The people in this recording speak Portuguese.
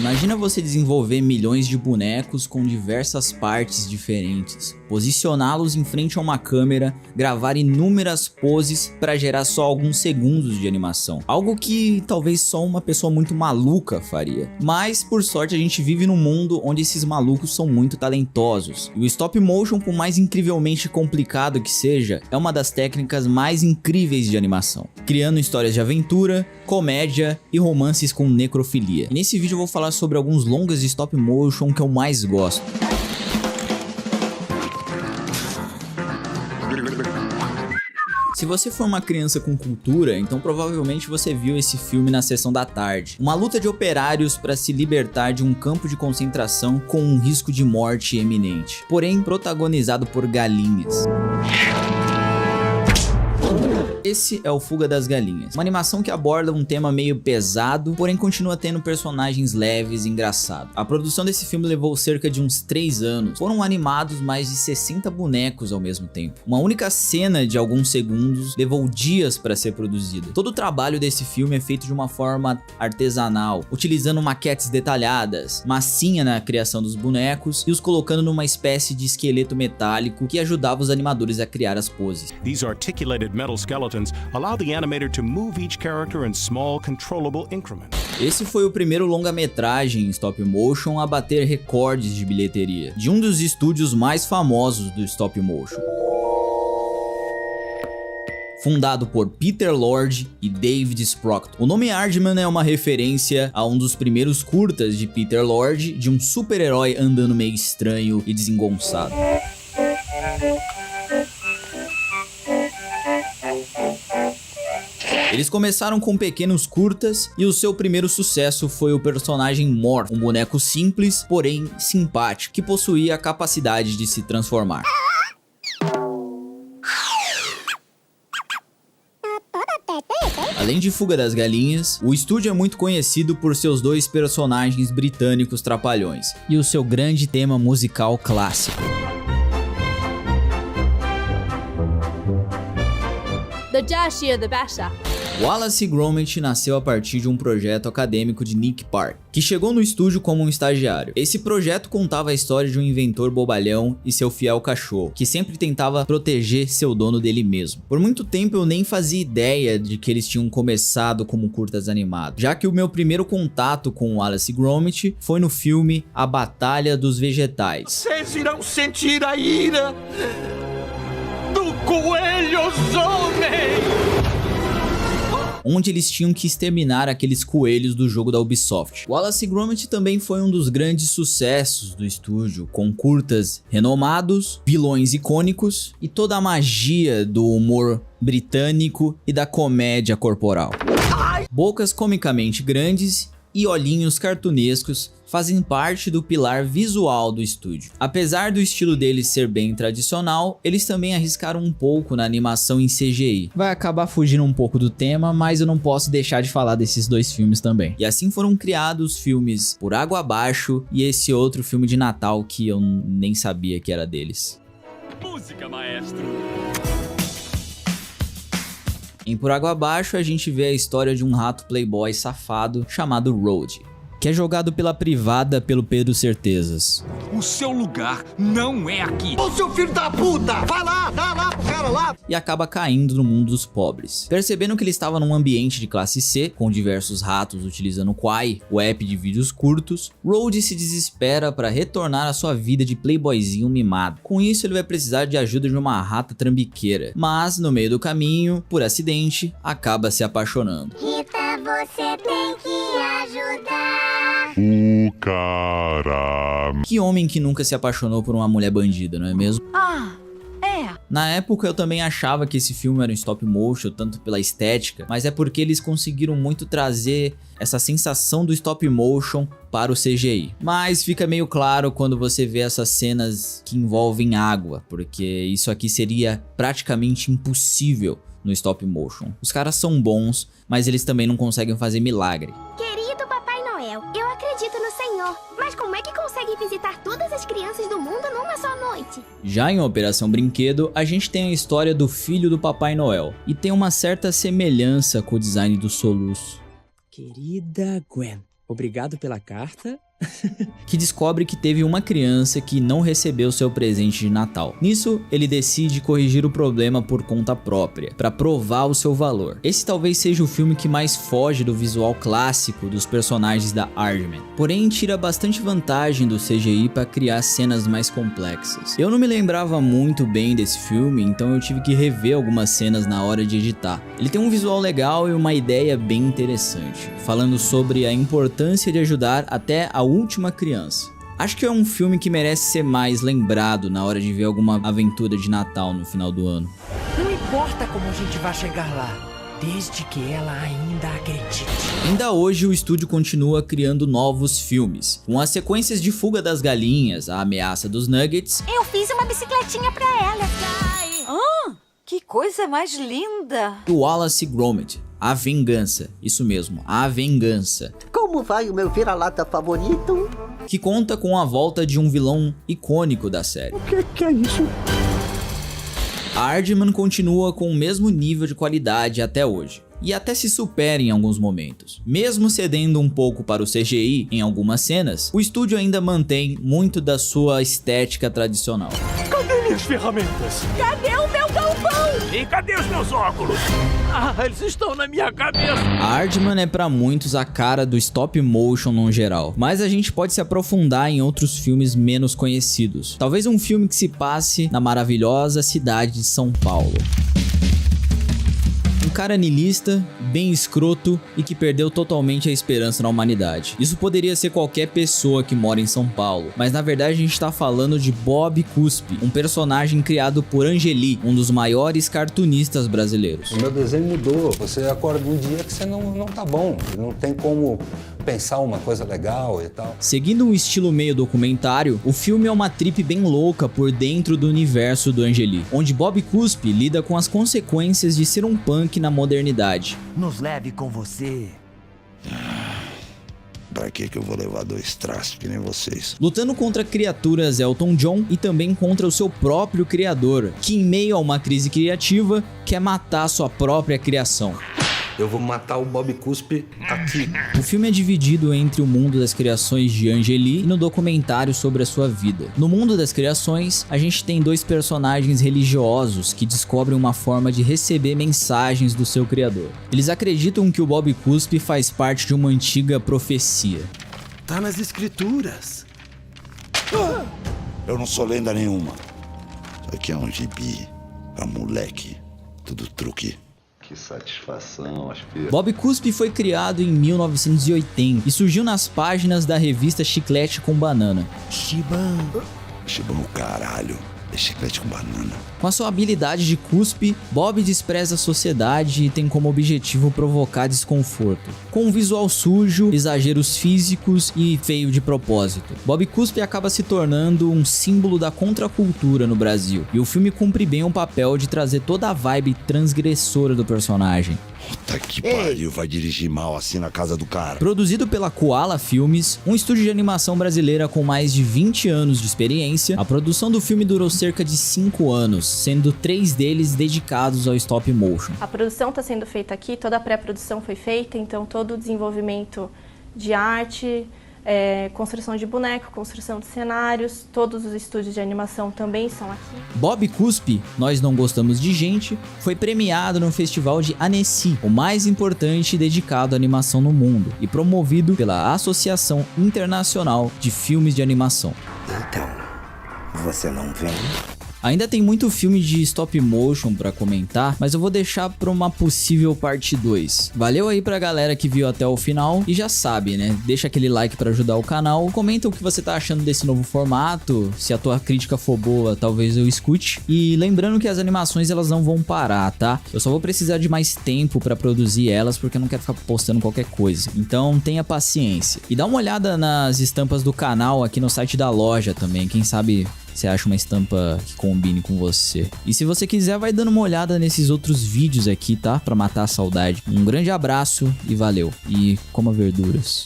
Imagina você desenvolver milhões de bonecos com diversas partes diferentes, posicioná-los em frente a uma câmera, gravar inúmeras poses para gerar só alguns segundos de animação. Algo que talvez só uma pessoa muito maluca faria. Mas por sorte a gente vive num mundo onde esses malucos são muito talentosos. E o stop motion, por mais incrivelmente complicado que seja, é uma das técnicas mais incríveis de animação, criando histórias de aventura, comédia e romances com necrofilia. E nesse vídeo eu vou falar sobre alguns longas de stop motion que eu mais gosto. Se você for uma criança com cultura, então provavelmente você viu esse filme na sessão da tarde. Uma luta de operários para se libertar de um campo de concentração com um risco de morte eminente, porém protagonizado por galinhas. Esse é o Fuga das Galinhas, uma animação que aborda um tema meio pesado, porém continua tendo personagens leves e engraçados. A produção desse filme levou cerca de uns 3 anos, foram animados mais de 60 bonecos ao mesmo tempo. Uma única cena de alguns segundos levou dias para ser produzida. Todo o trabalho desse filme é feito de uma forma artesanal, utilizando maquetes detalhadas, massinha na criação dos bonecos e os colocando numa espécie de esqueleto metálico que ajudava os animadores a criar as poses. These articulated metal skeletons allow the animator to move each character in small, controllable increments. Esse foi o primeiro longa-metragem em stop motion a bater recordes de bilheteria, de um dos estúdios mais famosos do stop motion. Fundado por Peter Lord e David Sproctor. O nome Aardman é uma referência a um dos primeiros curtas de Peter Lord, de um super-herói andando meio estranho e desengonçado. Eles começaram com pequenos curtas e o seu primeiro sucesso foi o personagem Morph, um boneco simples, porém simpático, que possuía a capacidade de se transformar. Além de Fuga das Galinhas, o estúdio é muito conhecido por seus 2 personagens britânicos trapalhões e o seu grande tema musical clássico. The Dasher the Basher. Wallace Gromit nasceu a partir de um projeto acadêmico de Nick Park, que chegou no estúdio como um estagiário. Esse projeto contava a história de um inventor bobalhão e seu fiel cachorro, que sempre tentava proteger seu dono dele mesmo. Por muito tempo eu nem fazia ideia de que eles tinham começado como curtas animados, já que o meu primeiro contato com Wallace Gromit foi no filme A Batalha dos Vegetais. Vocês irão sentir a ira do Coelho Homem! Onde eles tinham que exterminar aqueles coelhos do jogo da Ubisoft. Wallace Gromit também foi um dos grandes sucessos do estúdio, com curtas renomados, vilões icônicos e toda a magia do humor britânico e da comédia corporal. Bocas comicamente grandes e olhinhos cartunescos fazem parte do pilar visual do estúdio. Apesar do estilo deles ser bem tradicional, eles também arriscaram um pouco na animação em CGI. Vai acabar fugindo um pouco do tema, mas eu não posso deixar de falar desses 2 filmes também. E assim foram criados filmes Por Água Abaixo e esse outro filme de Natal que eu nem sabia que era deles. Música, maestro! Em Por Água Abaixo a gente vê a história de um rato playboy safado chamado Road, que é jogado pela privada pelo Pedro Certezas. O seu lugar não é aqui! Ô seu filho da puta! Vai lá, dá lá pro cara lá! E acaba caindo no mundo dos pobres. Percebendo que ele estava num ambiente de classe C, com diversos ratos utilizando o Quai, o app de vídeos curtos, Road se desespera para retornar à sua vida de playboyzinho mimado. Com isso ele vai precisar de ajuda de uma rata trambiqueira, mas no meio do caminho, por acidente, acaba se apaixonando. Rita, você tem que ajudar. O cara. Que homem que nunca se apaixonou por uma mulher bandida, não é mesmo? Ah, é. Na época eu também achava que esse filme era um stop motion, tanto pela estética, mas é porque eles conseguiram muito trazer essa sensação do stop motion para o CGI. Mas fica meio claro quando você vê essas cenas que envolvem água, porque isso aqui seria praticamente impossível no stop motion. Os caras são bons, mas eles também não conseguem fazer milagre. Querido Papai Noel, eu acredito no Senhor, mas como é que consegue visitar todas as crianças do mundo numa só noite? Já em Operação Brinquedo, a gente tem a história do filho do Papai Noel, e tem uma certa semelhança com o design do soluço. Querida Gwen, Obrigado pela carta. Que descobre que teve uma criança que não recebeu seu presente de Natal. Nisso, ele decide corrigir o problema por conta própria, para provar o seu valor. Esse talvez seja o filme que mais foge do visual clássico dos personagens da Aardman, porém tira bastante vantagem do CGI para criar cenas mais complexas. Eu não me lembrava muito bem desse filme, então eu tive que rever algumas cenas na hora de editar. Ele tem um visual legal e uma ideia bem interessante, falando sobre a importância de ajudar até a última criança. Acho que é um filme que merece ser mais lembrado na hora de ver alguma aventura de Natal no final do ano. Não importa como a gente vai chegar lá, desde que ela ainda acredite. Ainda hoje o estúdio continua criando novos filmes, com as sequências de Fuga das Galinhas, A Ameaça dos Nuggets. Eu fiz uma bicicletinha pra ela. Que coisa mais linda! E Wallace e Gromit, A Vingança. Isso mesmo, A Vingança. Como vai o meu vira-lata favorito? Que conta com a volta de um vilão icônico da série. O que é isso? A Aardman continua com o mesmo nível de qualidade até hoje, e até se supera em alguns momentos. Mesmo cedendo um pouco para o CGI em algumas cenas, o estúdio ainda mantém muito da sua estética tradicional. Cadê minhas ferramentas? Cadê o meu galpão? E cadê os meus óculos? Ah, eles estão na minha cabeça. A Aardman é para muitos a cara do stop motion no geral, mas a gente pode se aprofundar em outros filmes menos conhecidos. Talvez um filme que se passe na maravilhosa cidade de São Paulo. Um cara niilista, bem escroto e que perdeu totalmente a esperança na humanidade. Isso poderia ser qualquer pessoa que mora em São Paulo, mas na verdade a gente tá falando de Bob Cuspe, um personagem criado por Angeli, um dos maiores cartunistas brasileiros. O meu desenho mudou, você acorda um dia que você não tá bom, não tem como pensar uma coisa legal e tal. Seguindo um estilo meio documentário, o filme é uma trip bem louca por dentro do universo do Angeli, onde Bob Cuspe lida com as consequências de ser um punk na modernidade. Nos leve com você. Pra que eu vou levar dois traços que nem vocês? Lutando contra criaturas Elton John e também contra o seu próprio criador, que em meio a uma crise criativa, quer matar sua própria criação. Eu vou matar o Bob Cuspe aqui. O filme é dividido entre o mundo das criações de Angeli e no documentário sobre a sua vida. No mundo das criações, a gente tem dois personagens religiosos que descobrem uma forma de receber mensagens do seu criador. Eles acreditam que o Bob Cuspe faz parte de uma antiga profecia. Tá nas escrituras. Eu não sou lenda nenhuma. Isso aqui é um gibi pra moleque. Tudo truque. Que satisfação, aspira. Bob Cuspe foi criado em 1980 e surgiu nas páginas da revista Chiclete com Banana. Chibão. Chibão, caralho. É chiclete com banana. Com a sua habilidade de cuspe, Bob despreza a sociedade e tem como objetivo provocar desconforto. Com um visual sujo, exageros físicos e feio de propósito, Bob Cuspe acaba se tornando um símbolo da contracultura no Brasil. E o filme cumpre bem o papel de trazer toda a vibe transgressora do personagem. Puta que pariu, vai dirigir mal assim na casa do cara. Produzido pela Koala Filmes, um estúdio de animação brasileira com mais de 20 anos de experiência, a produção do filme durou cerca de 5 anos, sendo 3 deles dedicados ao stop motion. A produção está sendo feita aqui, toda a pré-produção foi feita, então todo o desenvolvimento de arte, construção de boneco, construção de cenários, todos os estúdios de animação também são aqui. Bob Cuspe, Nós Não Gostamos de Gente, foi premiado no Festival de Annecy, o mais importante dedicado à animação no mundo, e promovido pela Associação Internacional de Filmes de Animação. Então, você não vem? Ainda tem muito filme de stop motion pra comentar, mas eu vou deixar pra uma possível parte 2. Valeu aí pra galera que viu até o final e já sabe, né? Deixa aquele like pra ajudar o canal, comenta o que você tá achando desse novo formato, se a tua crítica for boa, talvez eu escute. E lembrando que as animações elas não vão parar, tá? Eu só vou precisar de mais tempo pra produzir elas, porque eu não quero ficar postando qualquer coisa. Então tenha paciência. E dá uma olhada nas estampas do canal aqui no site da loja também, quem sabe você acha uma estampa que combine com você. E se você quiser, vai dando uma olhada nesses outros vídeos aqui, tá? Pra matar a saudade. Um grande abraço e valeu. E coma verduras.